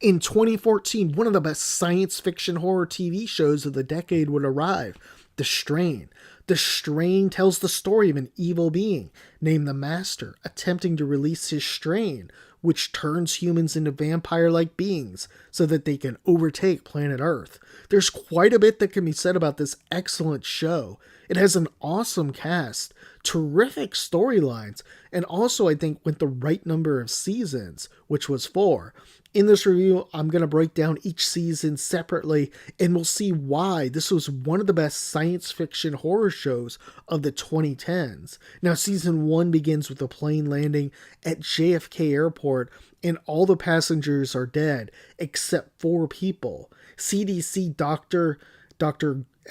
In 2014, one of the best science fiction horror TV shows of the decade would arrive, The Strain. The Strain tells the story of an evil being named the Master attempting to release his strain, which turns humans into vampire like beings so that they can overtake planet Earth. There's quite a bit that can be said about this excellent show. It has an awesome cast, terrific storylines, and also, I think, with the right number of seasons, which was four. In this review, I'm going to break down each season separately, and we'll see why this was one of the best science fiction horror shows of the 2010s. Now, season 1 begins with a plane landing at JFK Airport, and all the passengers are dead, except 4 people. CDC Dr.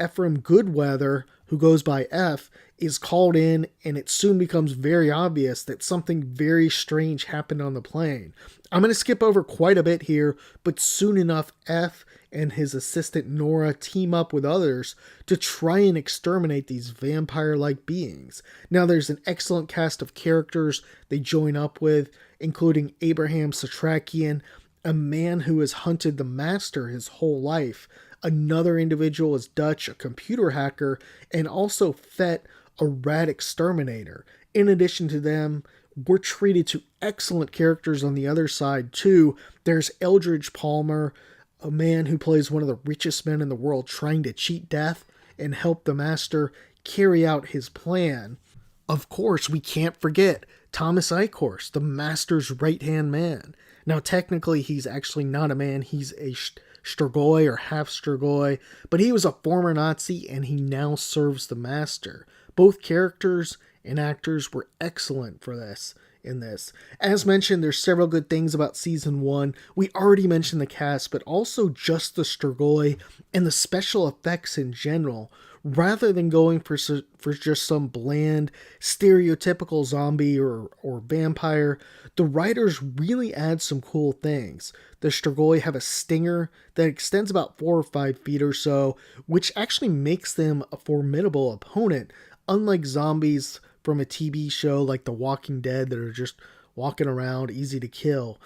Ephraim Goodweather, who goes by F, is called in, and it soon becomes very obvious that something very strange happened on the plane. I'm going to skip over quite a bit here, but soon enough, F and his assistant Nora team up with others to try and exterminate these vampire-like beings. Now, there's an excellent cast of characters they join up with, including Abraham Satrakian, a man who has hunted the Master his whole life. Another individual is Dutch, a computer hacker, and also Fett, a rat exterminator. In addition to them, we're treated to excellent characters on the other side too. There's Eldridge Palmer, a man who plays one of the richest men in the world trying to cheat death and help the Master carry out his plan. Of course, we can't forget Thomas Eichhorst, the Master's right-hand man. Now, technically, he's actually not a man. He's a Strigoi or half Strigoi, but he was a former Nazi and he now serves the Master. Both characters and actors were excellent for this. In this. As mentioned, there's several good things about season 1. We already mentioned the cast, but also just the Strigoi and the special effects in general. Rather than going for just some bland, stereotypical zombie or vampire, the writers really add some cool things. The Strigoi have a stinger that extends about 4 or 5 feet or so, which actually makes them a formidable opponent, unlike zombies from a TV show like The Walking Dead that are just walking around, easy to kill.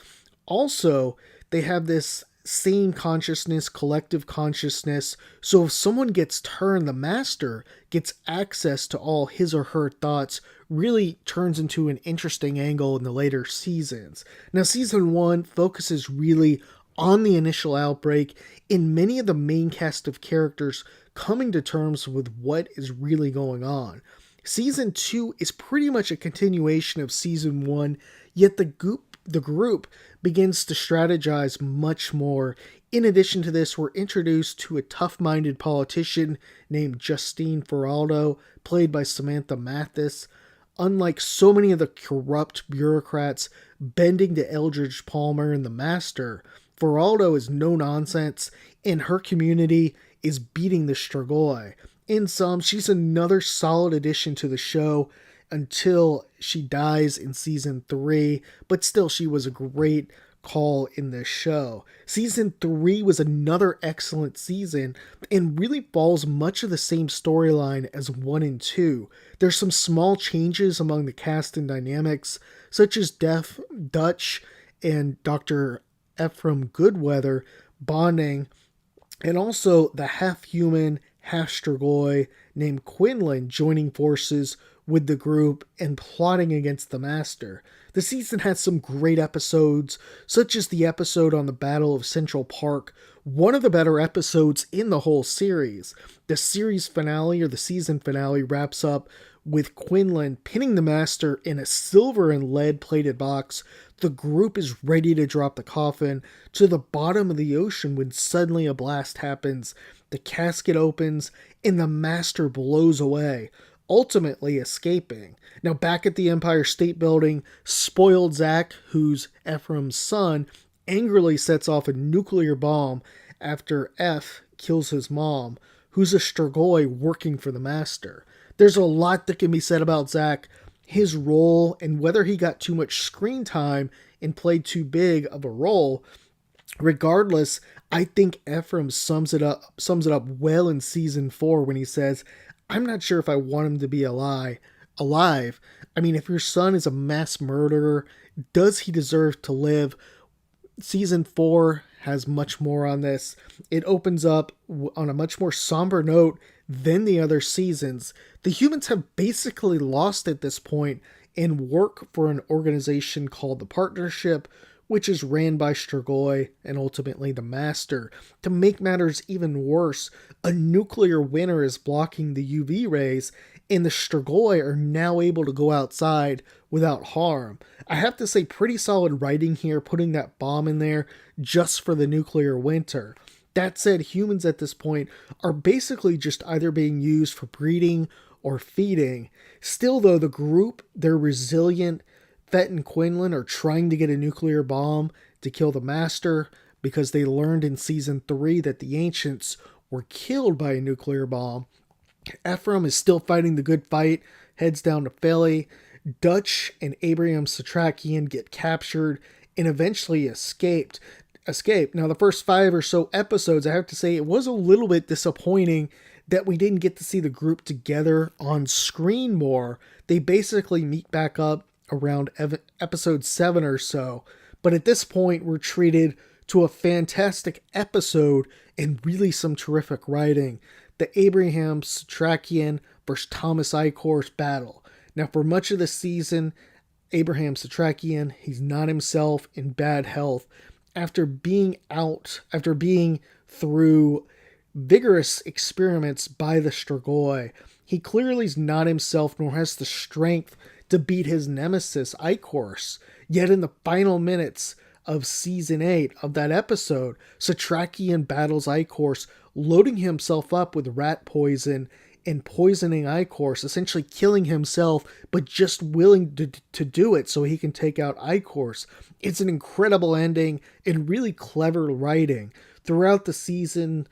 Also, they have this same consciousness, collective consciousness, so if someone gets turned, the Master gets access to all his or her thoughts, really turns into an interesting angle in the later seasons. Now, season 1 focuses really on the initial outbreak in many of the main cast of characters coming to terms with what is really going on. Season 2 is pretty much a continuation of Season 1, yet the group begins to strategize much more. In addition to this, we're introduced to a tough-minded politician named Justine Feraldo, played by Samantha Mathis. Unlike so many of the corrupt bureaucrats bending to Eldridge Palmer and the Master, Feraldo is no nonsense, and her community is beating the Strigoi. In sum, she's another solid addition to the show until she dies in season 3, but still she was a great call in this show. Season 3 was another excellent season and really follows much of the same storyline as 1 and 2. There's some small changes among the cast and dynamics, such as Dutch and Dr. Ephraim Goodweather bonding, and also the half-human, half-Strigoi named Quinlan joining forces with the group and plotting against the Master. The season had some great episodes, such as the episode on the Battle of Central Park, one of the better episodes in the whole series. The series finale, or the season finale, wraps up with Quinlan pinning the Master in a silver and lead plated box. The group is ready to drop the coffin to the bottom of the ocean when suddenly a blast happens. The casket opens and the Master blows away, ultimately escaping. Now, back at the Empire State Building, spoiled Zach, who's Ephraim's son, angrily sets off a nuclear bomb after F kills his mom, who's a Strigoi working for the Master. There's a lot that can be said about Zach, his role, and whether he got too much screen time and played too big of a role. Regardless, I think Ephraim sums it up well in season 4 when he says, "I'm not sure if I want him to be alive. I mean, if your son is a mass murderer, does he deserve to live?" Season 4 has much more on this. It opens up on a much more somber note than the other seasons. The humans have basically lost at this point and work for an organization called the Partnership, which is ran by Strigoi and ultimately the Master. To make matters even worse, a nuclear winter is blocking the UV rays, and the Strigoi are now able to go outside without harm. I have to say, pretty solid writing here, putting that bomb in there just for the nuclear winter. That said, humans at this point are basically just either being used for breeding or feeding. Still, though, the group, they're resilient. Fett and Quinlan are trying to get a nuclear bomb to kill the Master because they learned in Season 3 that the Ancients were killed by a nuclear bomb. Ephraim is still fighting the good fight, heads down to Philly. Dutch and Abraham Satrakian get captured and eventually escape. Now, the first 5 or so episodes, I have to say, it was a little bit disappointing that we didn't get to see the group together on screen more. They basically meet back up around episode 7 or so. But at this point, we're treated to a fantastic episode and really some terrific writing. The Abraham Satrakian versus Thomas Icor's battle. Now, for much of the season, Abraham Satrakian, he's not himself, in bad health. After being through vigorous experiments by the Strigoi, he clearly is not himself nor has the strength to beat his nemesis, Icor. Yet in the final minutes of Season 8 of that episode, Satrakian battles Icor, loading himself up with rat poison and poisoning Icor, essentially killing himself, but just willing to do it so he can take out Icor. It's an incredible ending and really clever writing. Throughout the series,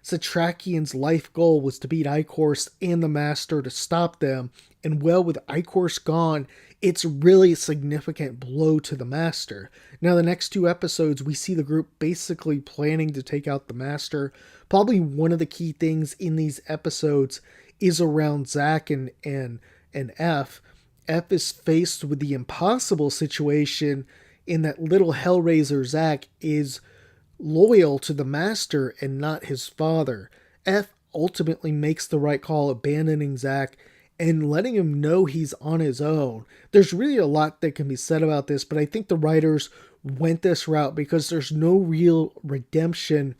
Satrakian's life goal was to beat Icor and the Master to stop them, and with Icor gone, it's really a significant blow to the Master. Now, the next 2 episodes, we see the group basically planning to take out the Master. Probably one of the key things in these episodes is around Zach and F. F is faced with the impossible situation in that little Hellraiser Zach is loyal to the Master and not his father. F ultimately makes the right call, abandoning Zach and letting him know he's on his own. There's really a lot that can be said about this, but I think the writers went this route because there's no real redemption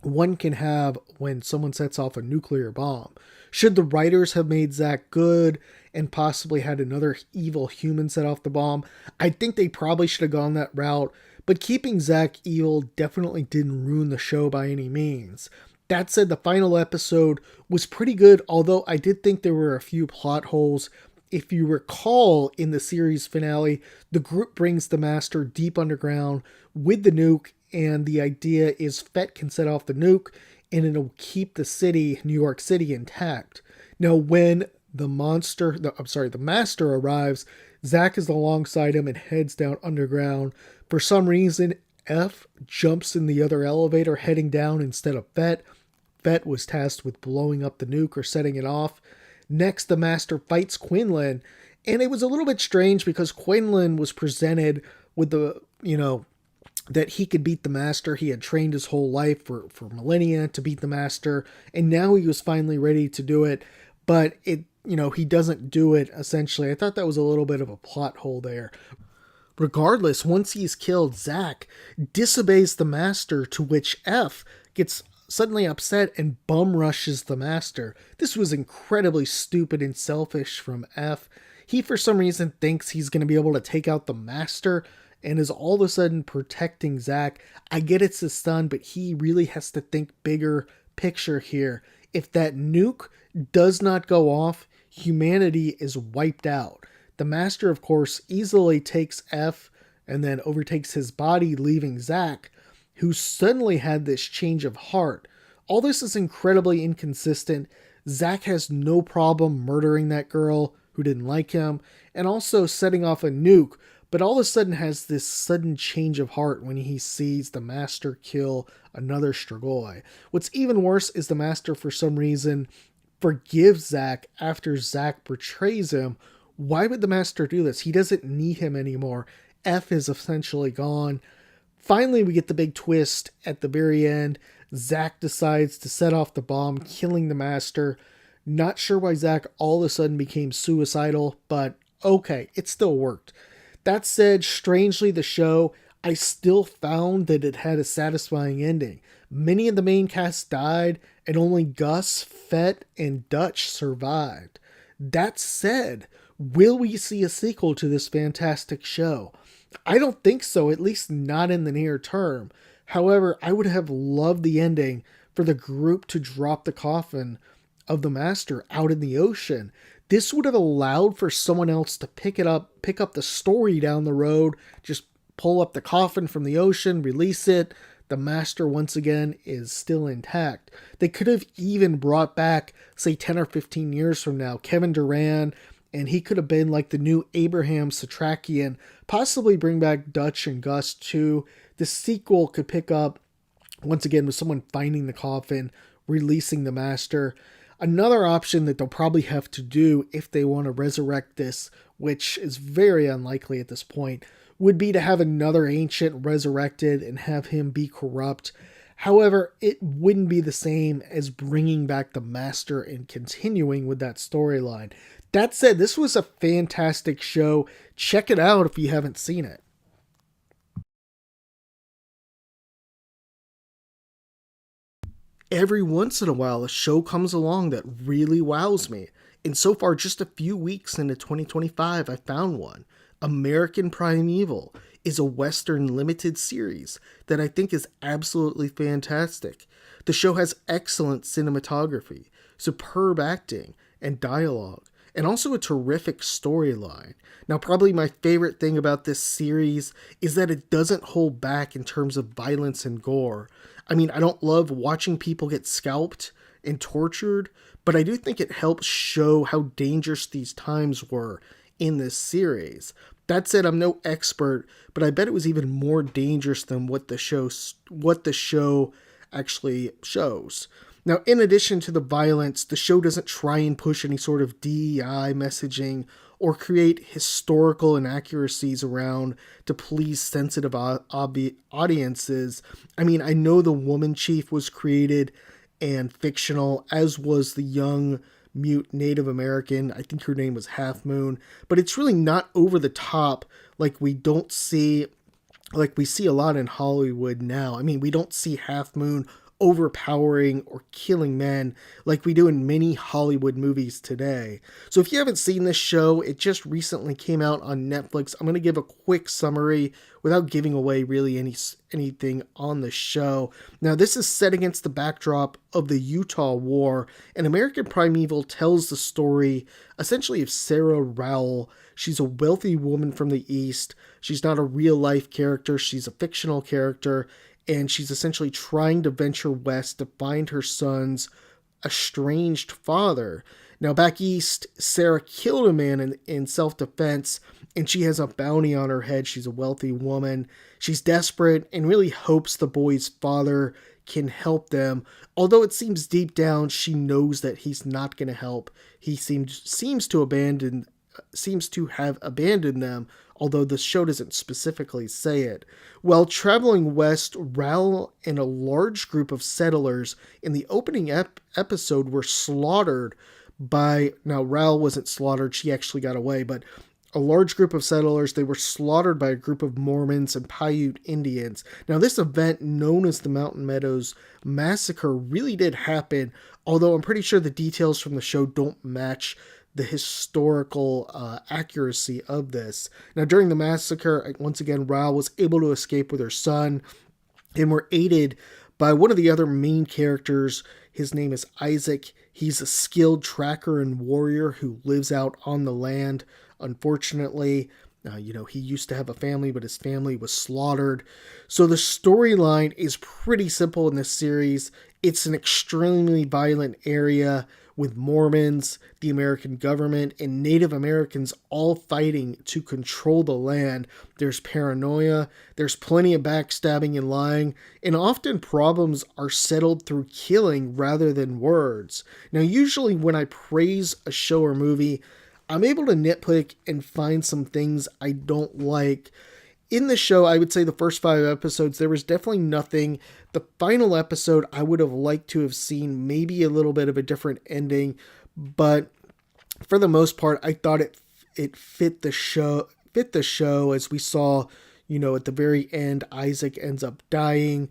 one can have when someone sets off a nuclear bomb. Should the writers have made Zach good and possibly had another evil human set off the bomb, I think they probably should have gone that route, but keeping Zach evil definitely didn't ruin the show by any means. That said, the final episode was pretty good, although I did think there were a few plot holes. If you recall, in the series finale, the group brings the Master deep underground with the nuke, and the idea is Fett can set off the nuke, and it'll keep the city, New York City, intact. Now, when the Master arrives, Zach is alongside him and heads down underground. For some reason, F jumps in the other elevator heading down instead of Fett. Fett was tasked with blowing up the nuke or setting it off. Next, the Master fights Quinlan, and it was a little bit strange because Quinlan was presented with that he could beat the Master. He had trained his whole life for millennia to beat the Master, and now he was finally ready to do it, but he doesn't do it, essentially. I thought that was a little bit of a plot hole there. Regardless, once he's killed, Zach disobeys the Master, to which F gets suddenly upset and bum rushes the Master. This was incredibly stupid and selfish from F. He, for some reason, thinks he's going to be able to take out the Master and is all of a sudden protecting Zach. I get it's his son, but he really has to think bigger picture here. If that nuke does not go off, humanity is wiped out. The Master, of course, easily takes F and then overtakes his body, leaving Zach, who suddenly had this change of heart. All this is incredibly inconsistent. Zach has no problem murdering that girl who didn't like him, and also setting off a nuke, but all of a sudden has this sudden change of heart when he sees the Master kill another Strigoi. What's even worse is the Master, for some reason, forgives Zach after Zach betrays him. Why would the Master do this? He doesn't need him anymore. F is essentially gone. Finally, we get the big twist at the very end. Zack decides to set off the bomb, killing the master. Not sure why Zack all of a sudden became suicidal, but okay, it still worked. That said, strangely, the show, I still found that it had a satisfying ending. Many of the main cast died, and only Gus, Fett, and Dutch survived. That said, will we see a sequel to this fantastic show? I don't think so, at least not in the near term. However, I would have loved the ending for the group to drop the coffin of the master out in the ocean. This would have allowed for someone else to pick up the story down the road, just pull up the coffin from the ocean, release it. The master, once again, is still intact. They could have even brought back, say, 10 or 15 years from now, Kevin Durant, and he could have been like the new Abraham Satrakian, possibly bring back Dutch and Gus too. The sequel could pick up, once again, with someone finding the coffin, releasing the master. Another option that they'll probably have to do if they want to resurrect this, which is very unlikely at this point, would be to have another ancient resurrected and have him be corrupt. However, it wouldn't be the same as bringing back the master and continuing with that storyline. That said, this was a fantastic show. Check it out if you haven't seen it. Every once in a while, a show comes along that really wows me. And so far, just a few weeks into 2025, I found one. American Primeval is a Western limited series that I think is absolutely fantastic. The show has excellent cinematography, superb acting, and dialogue, and also a terrific storyline. Now, probably my favorite thing about this series is that it doesn't hold back in terms of violence and gore. I mean, I don't love watching people get scalped and tortured, but I do think it helps show how dangerous these times were in this series. That said, I'm no expert, but I bet it was even more dangerous than what the show actually shows. Now, in addition to the violence, the show doesn't try and push any sort of DEI messaging or create historical inaccuracies around to please sensitive audiences. I mean, I know the woman chief was created and fictional, as was the young mute Native American. I think her name was Half Moon, but it's really not over the top like we see a lot in Hollywood now. I mean, we don't see Half Moon overpowering or killing men like we do in many Hollywood movies today. So if you haven't seen this show, it just recently came out on Netflix. I'm going to give a quick summary without giving away really anything on the show. Now, this is set against the backdrop of the Utah War, and American Primeval tells the story essentially of Sarah Rowell. She's a wealthy woman from the East. She's not a real life character. She's a fictional character, and she's essentially trying to venture west to find her son's estranged father. Now, back east, Sarah killed a man in self-defense, and she has a bounty on her head. She's a wealthy woman. She's desperate and really hopes the boy's father can help them, although it seems deep down she knows that he's not going to help. He seems to have abandoned them, although the show doesn't specifically say it. While traveling west, Raoul and a large group of settlers in the opening episode were slaughtered by... Now, Raoul wasn't slaughtered, she actually got away, but a large group of settlers, they were slaughtered by a group of Mormons and Paiute Indians. Now, this event, known as the Mountain Meadows Massacre, really did happen, although I'm pretty sure the details from the show don't match the historical accuracy of this. Now, during the massacre, once again, Raoul was able to escape with her son and were aided by one of the other main characters. His name is Isaac. He's a skilled tracker and warrior who lives out on the land. Unfortunately, he used to have a family, but his family was slaughtered. So the storyline is pretty simple in this series. It's an extremely violent area with Mormons, the American government, and Native Americans all fighting to control the land. There's paranoia, there's plenty of backstabbing and lying, and often problems are settled through killing rather than words. Now, usually when I praise a show or movie, I'm able to nitpick and find some things I don't like. In the show, I would say the first 5 episodes, there was definitely nothing. The final episode, I would have liked to have seen maybe a little bit of a different ending, but for the most part, I thought it fit the show. Fit the show, as we saw, at the very end, Isaac ends up dying.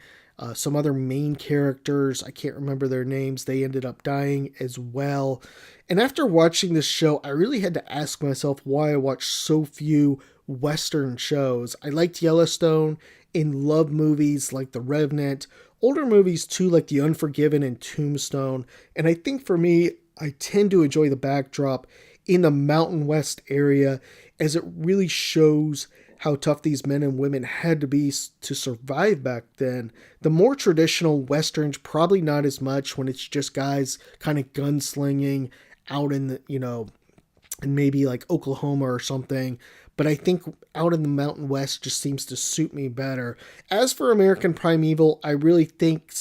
Some other main characters, I can't remember their names, they ended up dying as well. And after watching this show, I really had to ask myself why I watched so few Western shows. I liked Yellowstone and loved movies like The Revenant, older movies too, like The Unforgiven and Tombstone. And I think for me, I tend to enjoy the backdrop in the Mountain West area, as it really shows how tough these men and women had to be to survive back then. The more traditional Westerns, probably not as much, when it's just guys kind of gunslinging out in the, in maybe like Oklahoma or something. But I think out in the Mountain West just seems to suit me better. As for American Primeval, I really think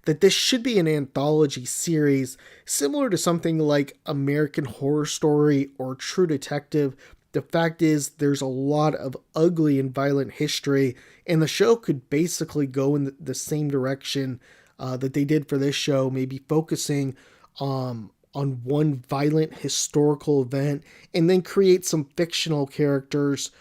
that this should be an anthology series similar to something like American Horror Story or True Detective. The fact is, there's a lot of ugly and violent history, and the show could basically go in the same direction that they did for this show, maybe focusing on one violent historical event, and then create some fictional characters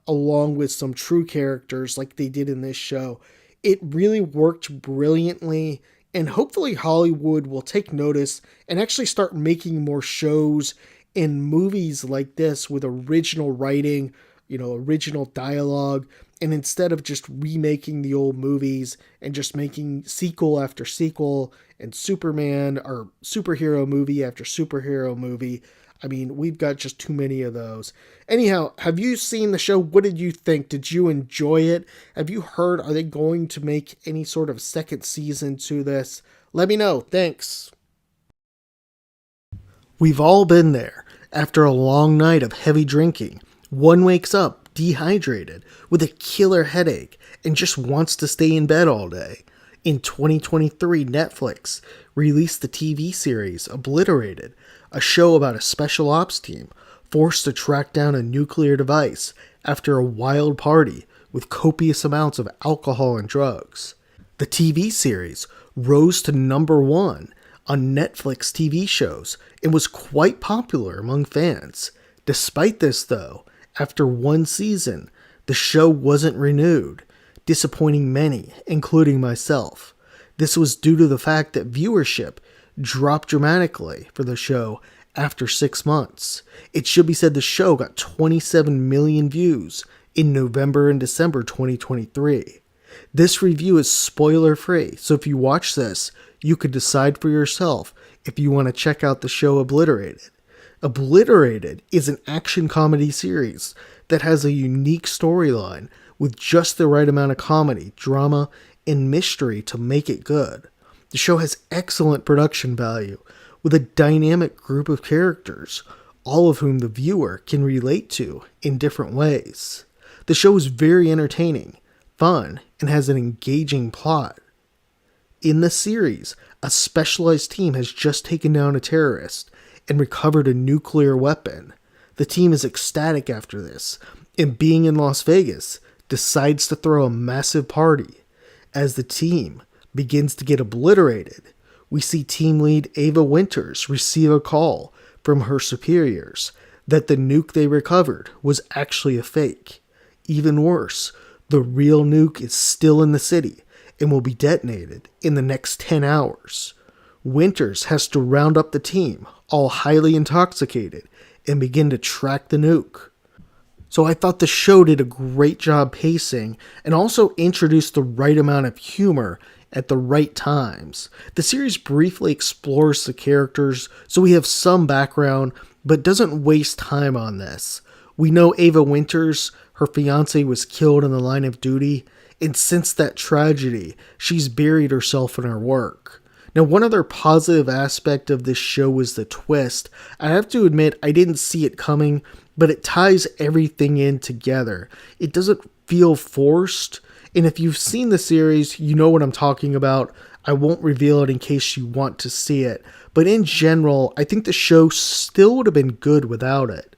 along with some true characters like they did in this show. It really worked brilliantly, and hopefully Hollywood will take notice and actually start making more shows and movies like this with original writing, original dialogue, and instead of just remaking the old movies and just making sequel after sequel and Superman or superhero movie after superhero movie. I mean, we've got just too many of those. Anyhow, have you seen the show? What did you think? Did you enjoy it? Have you heard, are they going to make any sort of second season to this? Let me know. Thanks. We've all been there. After a long night of heavy drinking, one wakes up dehydrated with a killer headache and just wants to stay in bed all day. In 2023, Netflix released the TV series Obliterated, a show about a special ops team forced to track down a nuclear device after a wild party with copious amounts of alcohol and drugs. The TV series rose to #1 on Netflix TV shows and was quite popular among fans. Despite this, though, after one season, the show wasn't renewed, disappointing many, including myself. This was due to the fact that viewership dropped dramatically for the show after 6 months. It should be said the show got 27 million views in November and December 2023. This review is spoiler free, so if you watch this, you could decide for yourself if you want to check out the show Obliterated. Obliterated is an action comedy series that has a unique storyline with just the right amount of comedy, drama, and mystery to make it good. The show has excellent production value with a dynamic group of characters, all of whom the viewer can relate to in different ways. The show is very entertaining, fun, and has an engaging plot. In the series, a specialized team has just taken down a terrorist and recovered a nuclear weapon. The team is ecstatic after this, and being in Las Vegas, decides to throw a massive party. As the team begins to get obliterated, we see team lead Ava Winters receive a call from her superiors that the nuke they recovered was actually a fake. Even worse, the real nuke is still in the city and will be detonated in the next 10 hours. Winters has to round up the team, all highly intoxicated, and begin to track the nuke. So I thought the show did a great job pacing and also introduced the right amount of humor at the right times. The series briefly explores the characters, so we have some background, but doesn't waste time on this. We know Ava Winters, her fiance, was killed in the line of duty, and since that tragedy, she's buried herself in her work. Now, one other positive aspect of this show was the twist. I have to admit, I didn't see it coming, but it ties everything in together. It doesn't feel forced, and if you've seen the series, you know what I'm talking about. I won't reveal it in case you want to see it, but in general, I think the show still would have been good without it.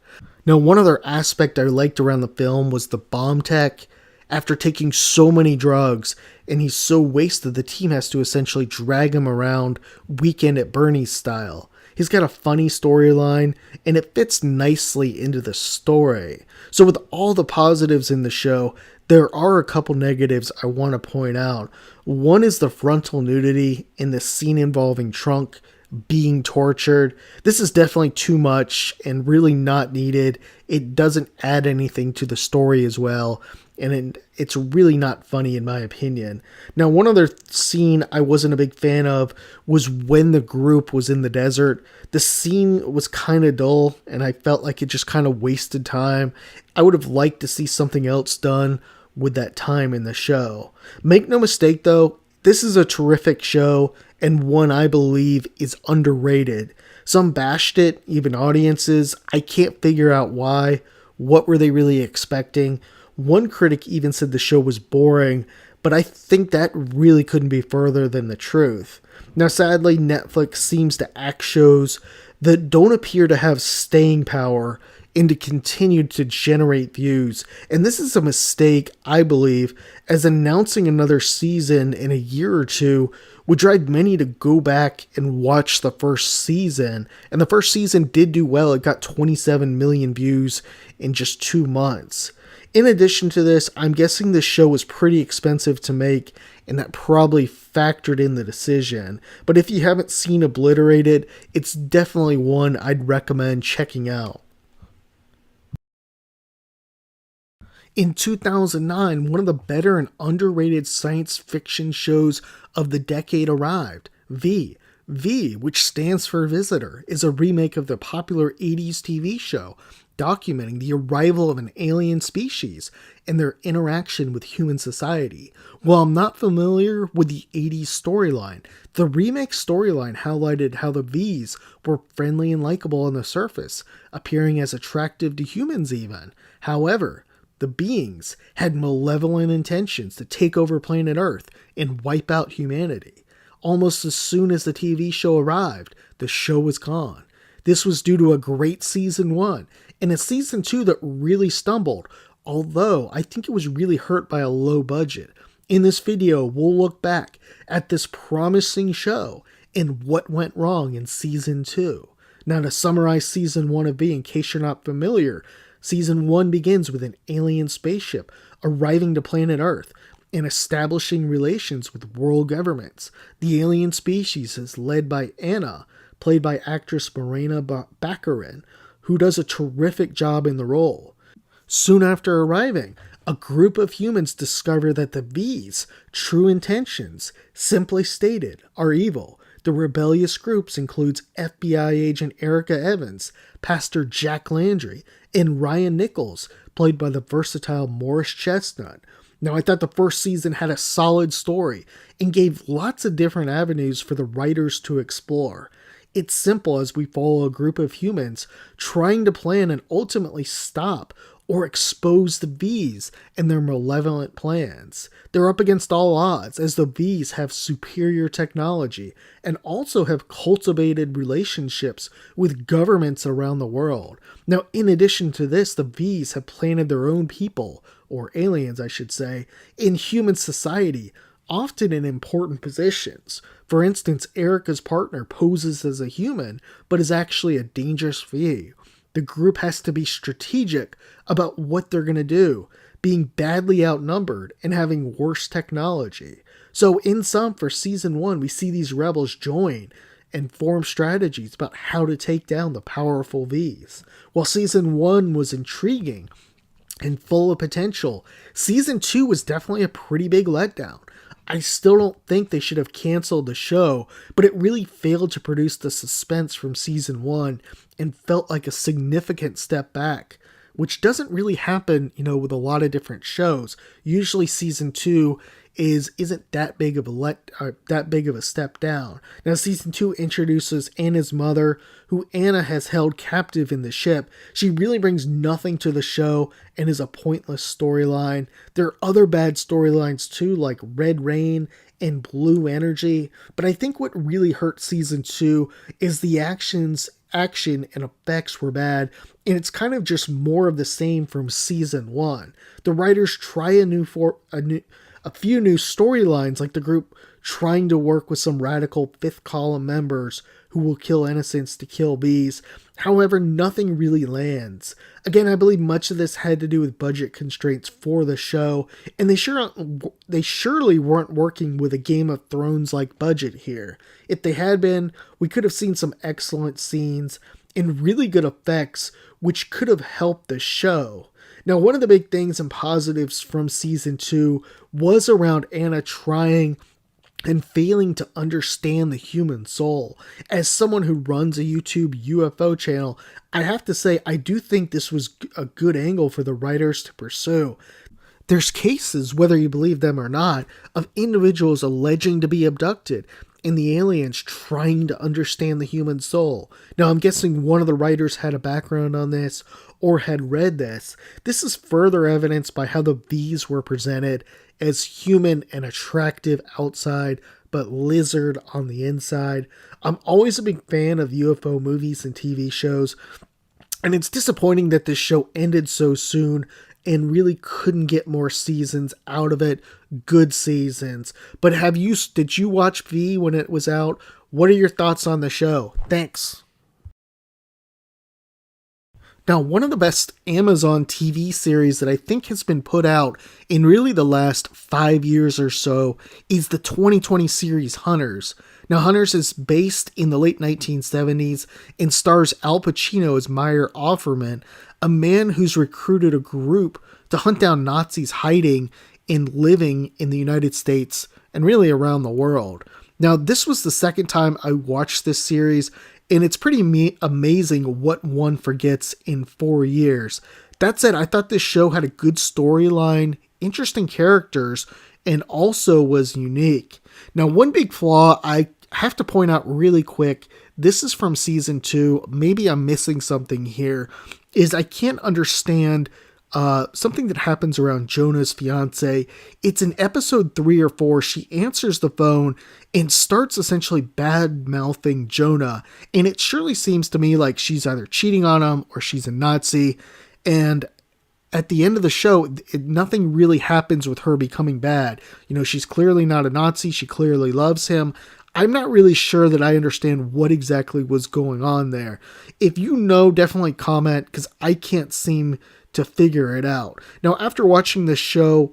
Now, one other aspect I liked around the film was the bomb tech. After taking so many drugs and he's so wasted, the team has to essentially drag him around Weekend at Bernie's style. He's got a funny storyline and it fits nicely into the story. So, with all the positives in the show, there are a couple negatives I want to point out. One is the frontal nudity in the scene involving Trunk being tortured. This is definitely too much and really not needed. It doesn't add anything to the story as well, and it's really not funny in my opinion. Now, one other scene I wasn't a big fan of was when the group was in the desert. The scene was kind of dull, and I felt like it just kind of wasted time. I would have liked to see something else done with that time in the show. Make no mistake though, this is a terrific show and one I believe is underrated. Some bashed it, even audiences. I can't figure out why. What were they really expecting? One critic even said the show was boring, but I think that really couldn't be further than the truth. Now, sadly, Netflix seems to act shows that don't appear to have staying power and to continue to generate views. And this is a mistake, I believe, as announcing another season in a year or two would drive many to go back and watch the first season. And the first season did do well. It got 27 million views in just 2 months. In addition to this, I'm guessing this show was pretty expensive to make, and that probably factored in the decision. But if you haven't seen Obliterated, it's definitely one I'd recommend checking out. In 2009, one of the better and underrated science fiction shows of the decade arrived. V, which stands for Visitor, is a remake of the popular 80s TV show, documenting the arrival of an alien species and their interaction with human society. While I'm not familiar with the 80s storyline, the remake storyline highlighted how the V's were friendly and likable on the surface, appearing as attractive to humans even. However, the beings had malevolent intentions to take over planet Earth and wipe out humanity. Almost as soon as the TV show arrived, the show was gone. This was due to a great season 1 and a season 2 that really stumbled, although I think it was really hurt by a low budget. In this video, we'll look back at this promising show and what went wrong in season 2. Now, to summarize season 1 of V, in case you're not familiar, season 1 begins with an alien spaceship arriving to planet Earth and establishing relations with world governments. The alien species is led by Anna, played by actress Morena Baccarin, who does a terrific job in the role. Soon after arriving, a group of humans discover that the V's true intentions, simply stated, are evil. The rebellious groups includes FBI agent Erica Evans, Pastor Jack Landry, and Ryan Nichols, played by the versatile Morris Chestnut. Now, I thought the first season had a solid story and gave lots of different avenues for the writers to explore. It's simple as we follow a group of humans trying to plan and ultimately stop or expose the V's and their malevolent plans. They're up against all odds as the V's have superior technology and also have cultivated relationships with governments around the world. Now, in addition to this, the V's have planted their own people, or aliens I should say, in human society, often in important positions. For instance, Erica's partner poses as a human, but is actually a dangerous V. The group has to be strategic about what they're going to do, being badly outnumbered and having worse technology. So in sum, for season 1, we see these rebels join and form strategies about how to take down the powerful V's. While season 1 was intriguing and full of potential, season 2 was definitely a pretty big letdown. I still don't think they should have canceled the show, but it really failed to produce the suspense from season 1 and felt like a significant step back, which doesn't really happen, with a lot of different shows. Usually season 2 isn't that big of a step down. Now, season 2 introduces Anna's mother, who Anna has held captive in the ship. She really brings nothing to the show and is a pointless storyline. There are other bad storylines too, like Red Rain and Blue Energy, but I think what really hurt season 2 is the action and effects were bad, and it's kind of just more of the same from season 1. The writers try a few new storylines, like the group trying to work with some radical fifth column members who will kill innocents to kill bees. However, nothing really lands. Again, I believe much of this had to do with budget constraints for the show, and they surely weren't working with a Game of Thrones-like budget here. If they had been, we could have seen some excellent scenes and really good effects, which could have helped the show. Now, one of the big things and positives from season 2 was around Anna trying and failing to understand the human soul. As someone who runs a YouTube UFO channel, I have to say I do think this was a good angle for the writers to pursue. There's cases, whether you believe them or not, of individuals alleging to be abducted and the aliens trying to understand the human soul. Now, I'm guessing one of the writers had a background on this or had read this. This is further evidenced by how the bees were presented as human and attractive outside, but lizard on the inside. I'm always a big fan of UFO movies and TV shows, and it's disappointing that this show ended so soon and really couldn't get more seasons out of it, good seasons. But did you watch V when it was out? What are your thoughts on the show? Thanks. Now, one of the best Amazon TV series that I think has been put out in really the last 5 years or so is the 2020 series Hunters. Now, Hunters is based in the late 1970s and stars Al Pacino as Meyer Offerman, a man who's recruited a group to hunt down Nazis hiding and living in the United States and really around the world. Now, this was the second time I watched this series, and it's pretty amazing what one forgets in 4 years. That said, I thought this show had a good storyline, interesting characters, and also was unique. Now, one big flaw I have to point out really quick, this is from season 2, maybe I'm missing something here, is I can't understand something that happens around Jonah's fiance. It's in episode 3 or 4. She answers the phone and starts essentially bad-mouthing Jonah. And it surely seems to me like she's either cheating on him or she's a Nazi. And at the end of the show, nothing really happens with her becoming bad. You know, she's clearly not a Nazi. She clearly loves him. I'm not really sure that I understand what exactly was going on there. If you know, definitely comment, because I can't seem to figure it out. Now, after watching this show,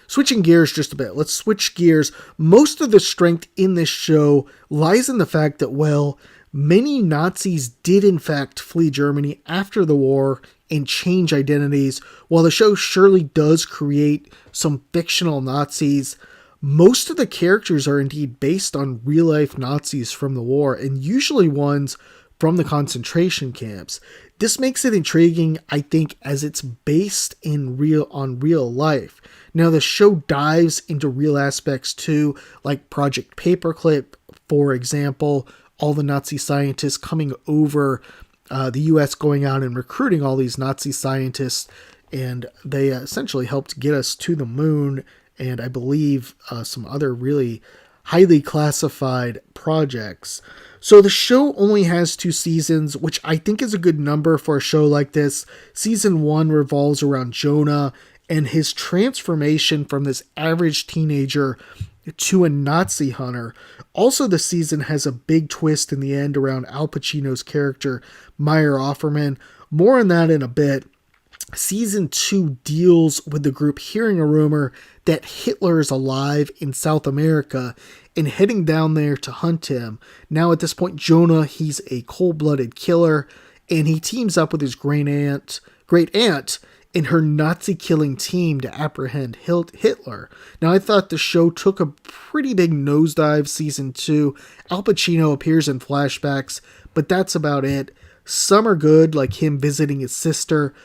switching gears just a bit, let's switch gears. Most of the strength in this show lies in the fact that, well, many Nazis did in fact flee Germany after the war and change identities. While the show surely does create some fictional Nazis, most of the characters are indeed based on real-life Nazis from the war, and usually ones from the concentration camps. This makes it intriguing, I think, as it's based on real life. Now, the show dives into real aspects too, like Project Paperclip, for example, all the Nazi scientists coming over, the US going out and recruiting all these Nazi scientists, and they essentially helped get us to the moon, and I believe some other really highly classified projects. So the show only has 2 seasons, which I think is a good number for a show like this. Season 1 revolves around Jonah and his transformation from this average teenager to a Nazi hunter. Also, the season has a big twist in the end around Al Pacino's character, Meyer Offerman. More on that in a bit. Season 2 deals with the group hearing a rumor that Hitler is alive in South America and heading down there to hunt him. Now at this point, Jonah, he's a cold-blooded killer, and he teams up with his great aunt and her Nazi-killing team to apprehend Hitler. Now, I thought the show took a pretty big nosedive season 2. Al Pacino appears in flashbacks, but that's about it. Some are good, like him visiting his sister.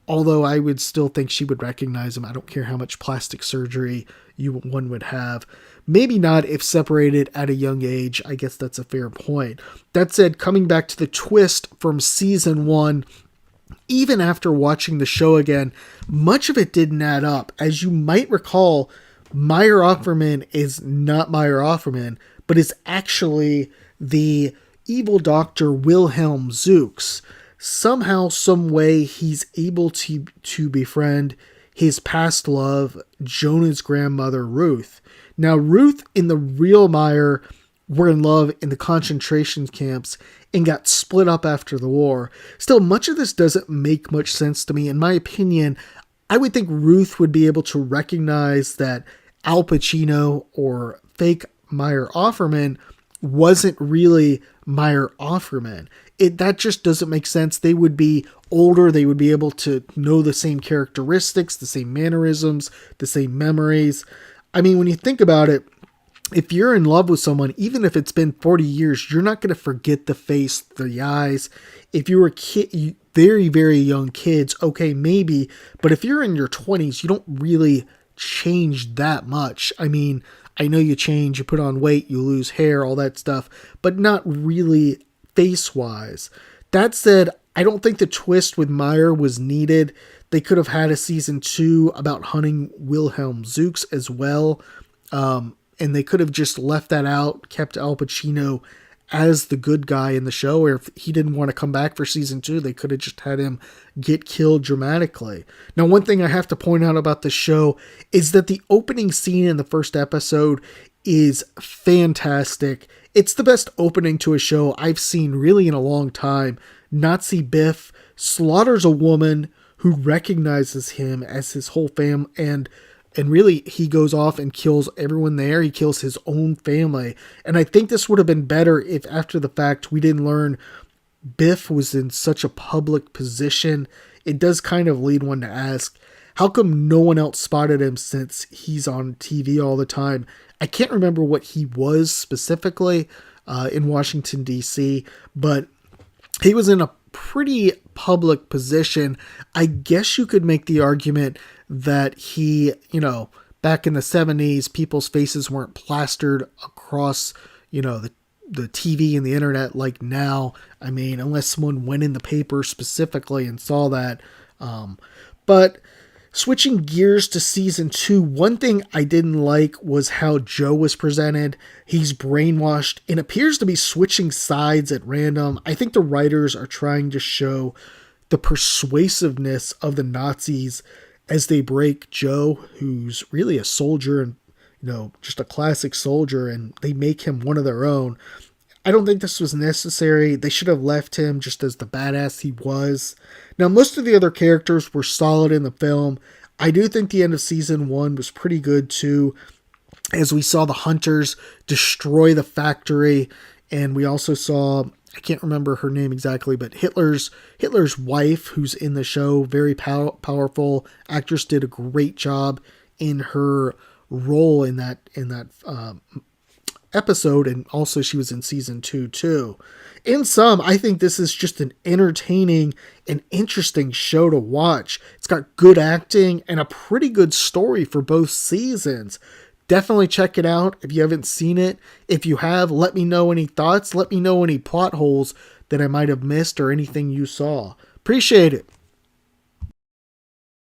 Although I would still think she would recognize him. I don't care how much plastic surgery one would have. Maybe not if separated at a young age. I guess that's a fair point. That said, coming back to the twist from season 1, even after watching the show again, much of it didn't add up. As you might recall, Meyer Offerman is not Meyer Offerman, but is actually the evil doctor Wilhelm Zooks. Somehow, some way, he's able to befriend his past love, Jonah's grandmother, Ruth. Now, Ruth and the real Meyer were in love in the concentration camps and got split up after the war. Still, much of this doesn't make much sense to me. In my opinion, I would think Ruth would be able to recognize that Al Pacino or fake Meyer Offerman wasn't really Meyer Offerman. That just doesn't make sense. They would be older. They would be able to know the same characteristics, the same mannerisms, the same memories. I mean, when you think about it, if you're in love with someone, even if it's been 40 years, you're not going to forget the face, the eyes. If you were very, very young kids, okay, maybe. But if you're in your 20s, you don't really change that much. I mean, I know you change, you put on weight, you lose hair, all that stuff, but not really face-wise. That said, I don't think the twist with Meyer was needed. They could have had a season 2 about hunting Wilhelm Zooks as well. And they could have just left that out, kept Al Pacino as the good guy in the show, or if he didn't want to come back for season 2, they could have just had him get killed dramatically. Now, one thing I have to point out about the show is that the opening scene in the first episode is fantastic. It's the best opening to a show I've seen really in a long time. Nazi Biff slaughters a woman who recognizes him as his whole family, and really, he goes off and kills everyone there. He kills his own family. And I think this would have been better if after the fact we didn't learn Biff was in such a public position. It does kind of lead one to ask, how come no one else spotted him since he's on TV all the time? I can't remember what he was specifically in Washington, D.C., but he was in a pretty public position. I guess you could make the argument that he, back in the 70s, people's faces weren't plastered across, the TV and the internet like now. I mean, unless someone went in the paper specifically and saw that. But switching gears to season 2, one thing I didn't like was how Joe was presented. He's brainwashed and appears to be switching sides at random. I think the writers are trying to show the persuasiveness of the Nazis as they break Joe, who's really a soldier and, just a classic soldier, and they make him one of their own. I don't think this was necessary. They should have left him just as the badass he was. Now, most of the other characters were solid in the film. I do think the end of season 1 was pretty good too, as we saw the hunters destroy the factory, and we also saw, I can't remember her name exactly, but Hitler's wife, who's in the show, very powerful actress, did a great job in her role in that episode, and also she was in season 2 too. In sum, I think this is just an entertaining and interesting show to watch. It's got good acting and a pretty good story for both seasons. Definitely check it out if you haven't seen it. If you have, let me know any thoughts. Let me know any plot holes that I might have missed or anything you saw. Appreciate it.